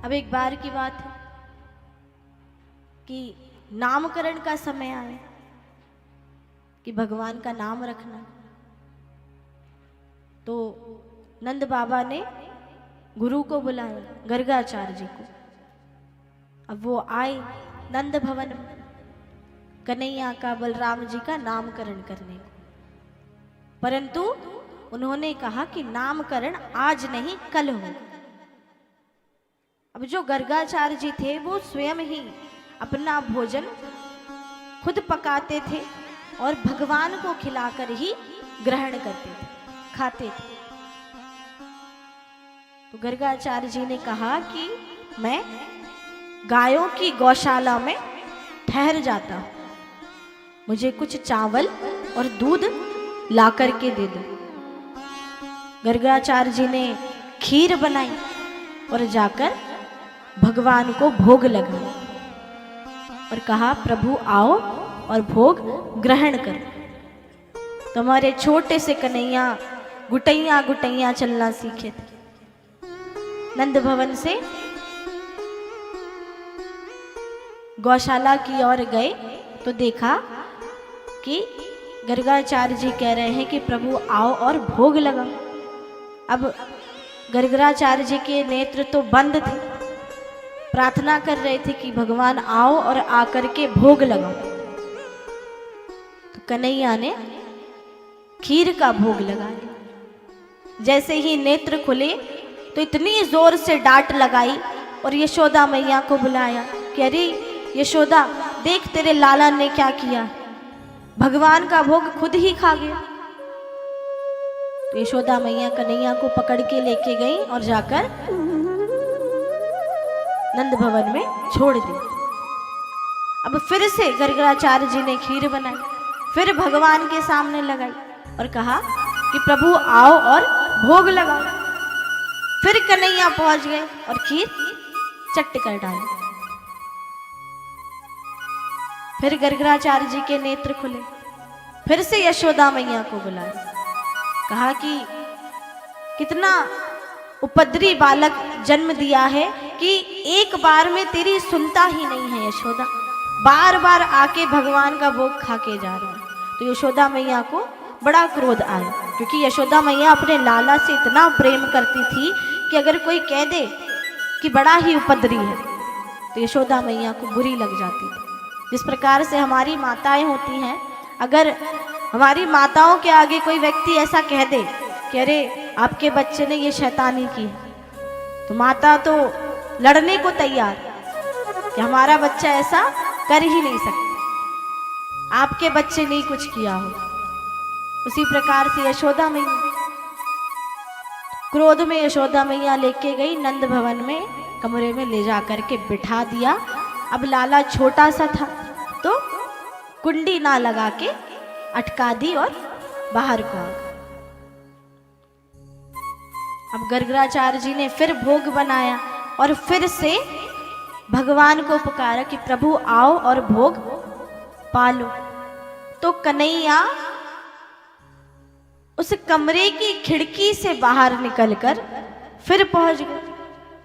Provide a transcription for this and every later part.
अब एक बार की बात है कि नामकरण का समय आए कि भगवान का नाम रखना। तो नंद बाबा ने गुरु को बुलाया, गर्गाचार्य जी को। अब वो आए नंद भवन में कन्हैया का, बलराम जी का नामकरण करने को। परंतु उन्होंने कहा कि नामकरण आज नहीं कल हो। अब जो गर्गाचार्य जी थे वो स्वयं ही अपना भोजन खुद पकाते थे और भगवान को खिलाकर ही ग्रहण करते थे, खाते थे। तो गर्गाचार्य जी ने कहा कि मैं गायों की गौशाला में ठहर जाता हूं, मुझे कुछ चावल और दूध ला करके दे दो। गर्गाचार्य जी ने खीर बनाई और जाकर भगवान को भोग लगाया और कहा प्रभु आओ और भोग ग्रहण करो। तो हमारे छोटे से कन्हैया गुटैया गुटैया चलना सीखे थे। नंद भवन से गौशाला की ओर गए तो देखा कि गर्गाचार्य जी कह रहे हैं कि प्रभु आओ और भोग लगाओ। अब गर्गाचार्य जी के नेत्र तो बंद थे, प्रार्थना कर रहे थे कि भगवान आओ और आकर के भोग लगाओ। तो कन्हैया ने खीर का भोग लगाया। जैसे ही नेत्र खुले तो इतनी जोर से डांट लगाई और यशोदा मैया को बुलाया कि अरे यशोदा देख तेरे लाला ने क्या किया, भगवान का भोग खुद ही खा गया। तो यशोदा मैया कन्हैया को पकड़ के लेके गई और जाकर नंद भवन में छोड़ दी। अब फिर से गर्गाचार्य जी ने खीर बनाई, फिर भगवान के सामने लगाई और कहा कि प्रभु आओ और भोग लगाओ। फिर कन्हैया पहुंच गए और खीर चट कर डाली। फिर गर्गाचार्य जी के नेत्र खुले, फिर से यशोदा मैया को बुलाया, कहा कि कितना उपद्री बालक जन्म दिया है कि एक बार में तेरी सुनता ही नहीं है यशोदा, बार बार आके भगवान का भोग खा के जा रहा है। तो यशोदा मैया को बड़ा क्रोध आया, क्योंकि यशोदा मैया अपने लाला से इतना प्रेम करती थी कि अगर कोई कह दे कि बड़ा ही उपद्री है तो यशोदा मैया को बुरी लग जाती थी। जिस प्रकार से हमारी माताएं होती हैं, अगर हमारी माताओं के आगे कोई व्यक्ति ऐसा कह दे कि अरे आपके बच्चे ने ये शैतानी की, तो माता तो लड़ने को तैयार कि हमारा बच्चा ऐसा कर ही नहीं सकता, आपके बच्चे ने कुछ किया हो। उसी प्रकार से यशोदा मैया क्रोध में यशोदा मैया लेके गई नंद भवन में, कमरे में ले जाकर के बिठा दिया। अब लाला छोटा सा था तो कुंडी ना लगा के अटका दी और बाहर को आ गया। अब गर्गाचार्य जी ने फिर भोग बनाया और फिर से भगवान को पुकारा कि प्रभु आओ और भोग पालो। तो कन्हैया उस कमरे की खिड़की से बाहर निकलकर फिर पहुंच गए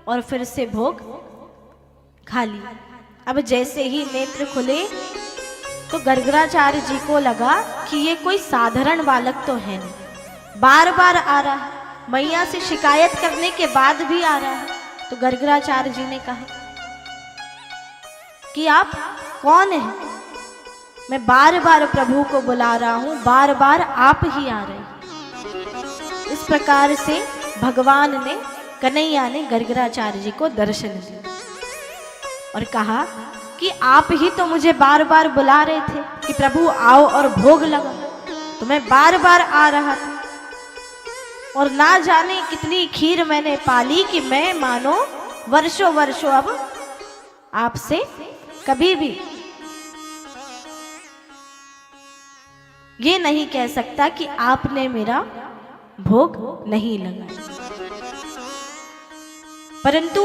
और फिर से भोग खा लिया। अब जैसे ही नेत्र खुले तो गर्गाचार्य जी को लगा कि ये कोई साधारण बालक तो है नहीं, बार बार आ रहा है, मैया से शिकायत करने के बाद भी आ रहा है। तो गर्गाचार्य जी ने कहा कि आप कौन हैं? मैं बार बार प्रभु को बुला रहा हूं, बार बार आप ही आ रहे हैं। इस प्रकार से भगवान ने, कन्हैया ने गर्गाचार्य जी को दर्शन दिया और कहा कि आप ही तो मुझे बार बार बुला रहे थे कि प्रभु आओ और भोग लगाओ, तो मैं बार बार आ रहा था और ना जाने कितनी खीर मैंने पाली कि मैं मानो वर्षों वर्षों अब आपसे कभी भी ये नहीं कह सकता कि आपने मेरा भोग नहीं लगाया। परंतु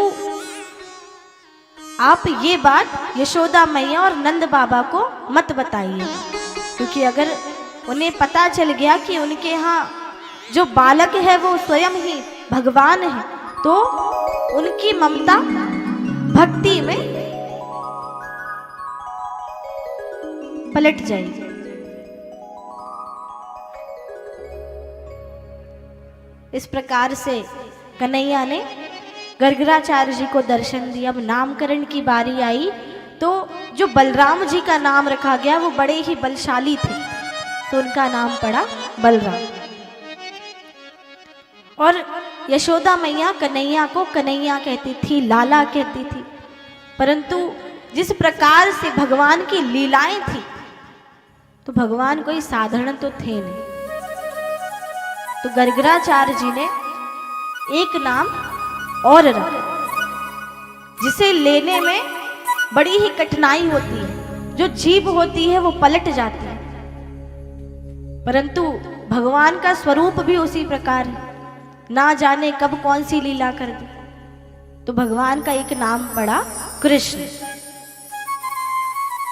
आप ये बात यशोदा मैया और नंद बाबा को मत बताइए, क्योंकि अगर उन्हें पता चल गया कि उनके यहाँ जो बालक है वो स्वयं ही भगवान है तो उनकी ममता भक्ति में पलट जाएगी। इस प्रकार से कन्हैया ने गर्गराचार्य जी को दर्शन दिया। अब नामकरण की बारी आई तो जो बलराम जी का नाम रखा गया वो बड़े ही बलशाली थे, तो उनका नाम पड़ा बलराम। और यशोदा मैया कन्हैया को कन्हैया कहती थी, लाला कहती थी, परंतु जिस प्रकार से भगवान की लीलाएं थी तो भगवान कोई साधारण तो थे नहीं। तो गर्गराचार्य जी ने एक नाम और रखा जिसे लेने में बड़ी ही कठिनाई होती है, जो जीभ होती है वो पलट जाती है, परंतु भगवान का स्वरूप भी उसी प्रकार है, ना जाने कब कौन सी लीला कर दी। तो भगवान का एक नाम पड़ा कृष्ण।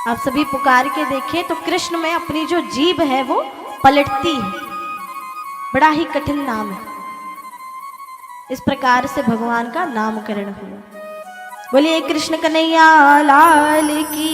आप सभी पुकार के देखें तो कृष्ण में अपनी जो जीभ है वो पलटती है, बड़ा ही कठिन नाम है। इस प्रकार से भगवान का नामकरण हुआ। बोलिए कृष्ण कन्हैया लाल की।